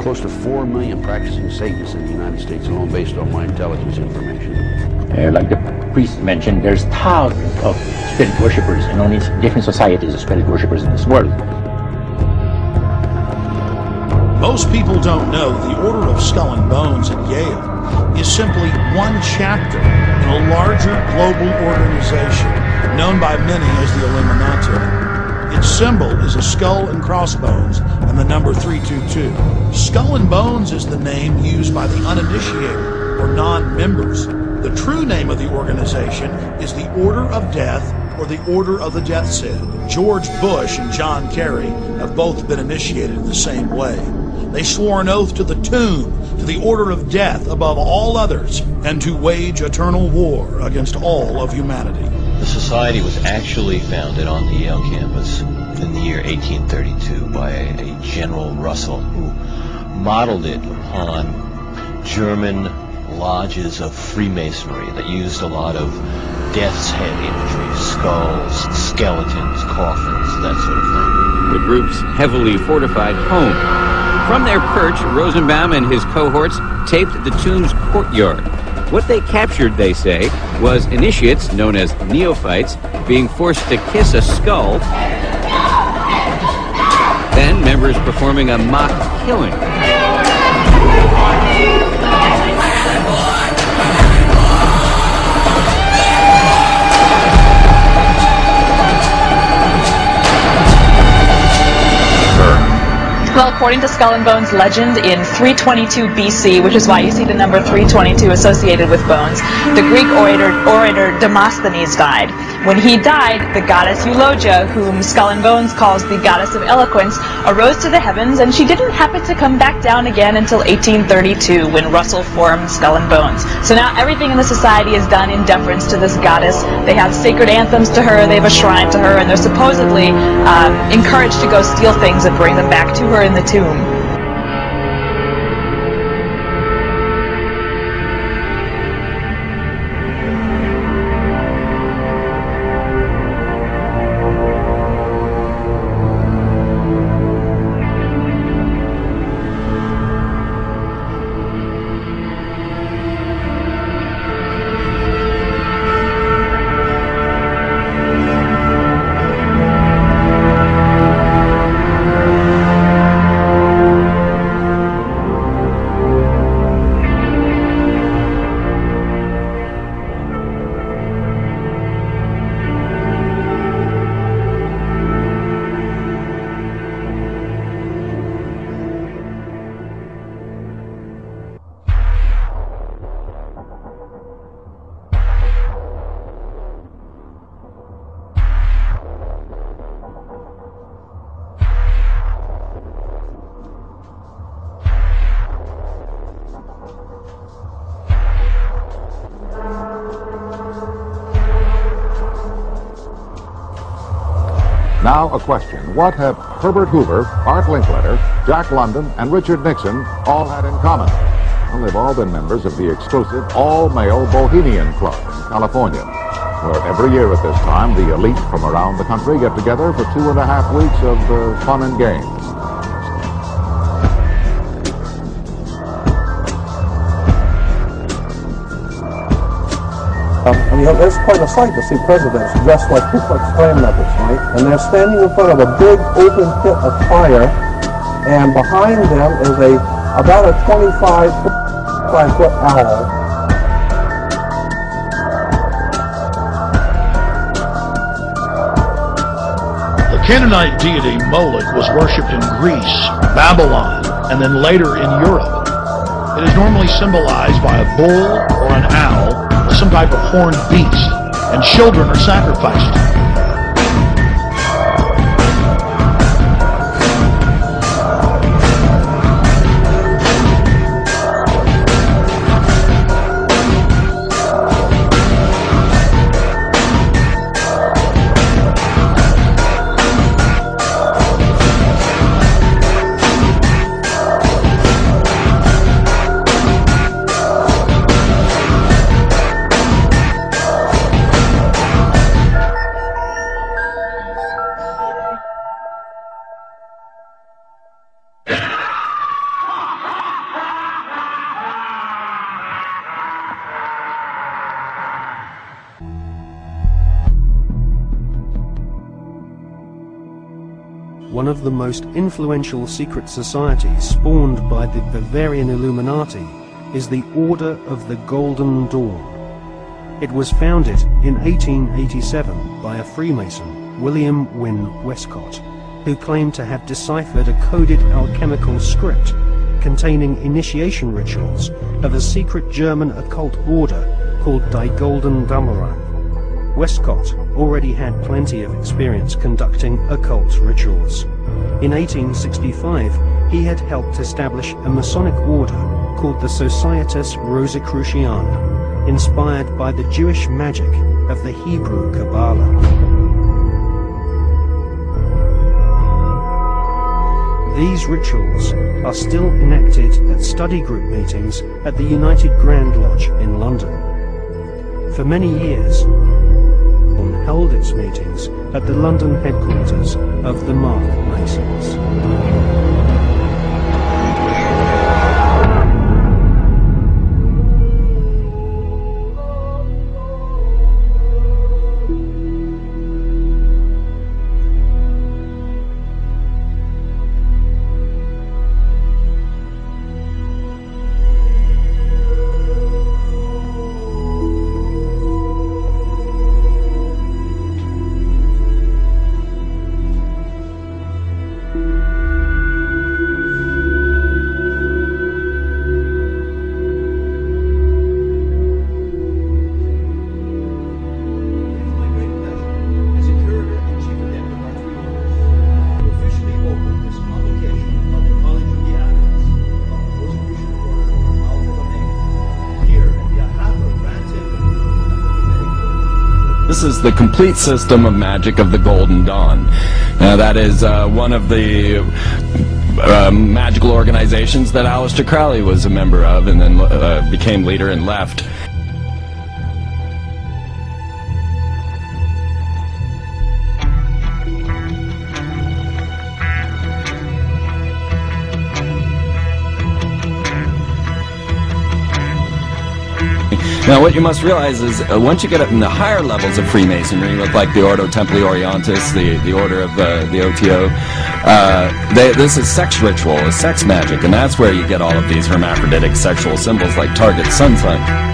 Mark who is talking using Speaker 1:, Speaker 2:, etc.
Speaker 1: close to 4 million practicing Satanists in the United States alone, based on my intelligence information.
Speaker 2: Like the priest mentioned, there's thousands of spirit worshippers and only different societies of spirit worshippers in this world.
Speaker 3: Most people don't know the Order of Skull and Bones at Yale is simply one chapter in a larger global organization known by many as the Illuminati. Its symbol is a skull and crossbones and the number 322. Skull and Bones is the name used by the uninitiated or non-members. The true name of the organization is the Order of Death or the Order of the Death's Head. George Bush and John Kerry have both been initiated in the same way. They swore an oath to the tomb, to the order of death above all others, and to wage eternal war against all of humanity.
Speaker 4: The society was actually founded on the Yale campus in the year 1832 by a General Russell, who modeled it upon German lodges of Freemasonry that used a lot of death's head imagery, skulls, skeletons, coffins, that sort of thing.
Speaker 5: The group's heavily fortified home. From their perch, Rosenbaum and his cohorts taped the tomb's courtyard. What they captured, they say, was initiates, known as neophytes, being forced to kiss a skull, then members performing a mock killing.
Speaker 6: Well, according to Skull and Bones legend, in 322 BC, which is why you see the number 322 associated with bones, the Greek orator Demosthenes died. When he died, the goddess Eulogia, whom Skull and Bones calls the goddess of eloquence, arose to the heavens, and she didn't happen to come back down again until 1832, when Russell formed Skull and Bones. So now everything in the society is done in deference to this goddess. They have sacred anthems to her, they have a shrine to her, and they're supposedly encouraged to go steal things and bring them back to her in the tomb.
Speaker 7: Now a question. What have Herbert Hoover, Art Linkletter, Jack London, and Richard Nixon all had in common? Well, they've all been members of the exclusive all-male Bohemian Club in California, where every year at this time the elite from around the country get together for 2.5 weeks of fun and games.
Speaker 8: There's quite a sight to see presidents dressed like Ku Klux Klan members, right? And they're standing in front of a big open pit of fire, and behind them is about a 25-foot owl.
Speaker 3: The Canaanite deity Moloch was worshipped in Greece, Babylon, and then later in Europe. It is normally symbolized by a bull or an owl, some type of horned beast, and children are sacrificed.
Speaker 9: one of the most influential secret societies spawned by the Bavarian Illuminati is the Order of the Golden Dawn. It was founded in 1887 by a Freemason, William Wynne Westcott, who claimed to have deciphered a coded alchemical script containing initiation rituals of a secret German occult order called Die Golden Dammrung. Westcott already had plenty of experience conducting occult rituals. In 1865, he had helped establish a Masonic order called the Societas Rosicruciana, inspired by the Jewish magic of the Hebrew Kabbalah. These rituals are still enacted at study group meetings at the United Grand Lodge in London. For many years, held its meetings at the London headquarters of the Masons.
Speaker 10: This is the complete system of magic of the Golden Dawn. That is one of the magical organizations that Aleister Crowley was a member of and then became leader and left. Now what you must realize is once you get up in the higher levels of Freemasonry, like the Ordo Templi Orientis, the order of the OTO, this is sex ritual, is sex magic, and that's where you get all of these hermaphroditic sexual symbols like target sun sign.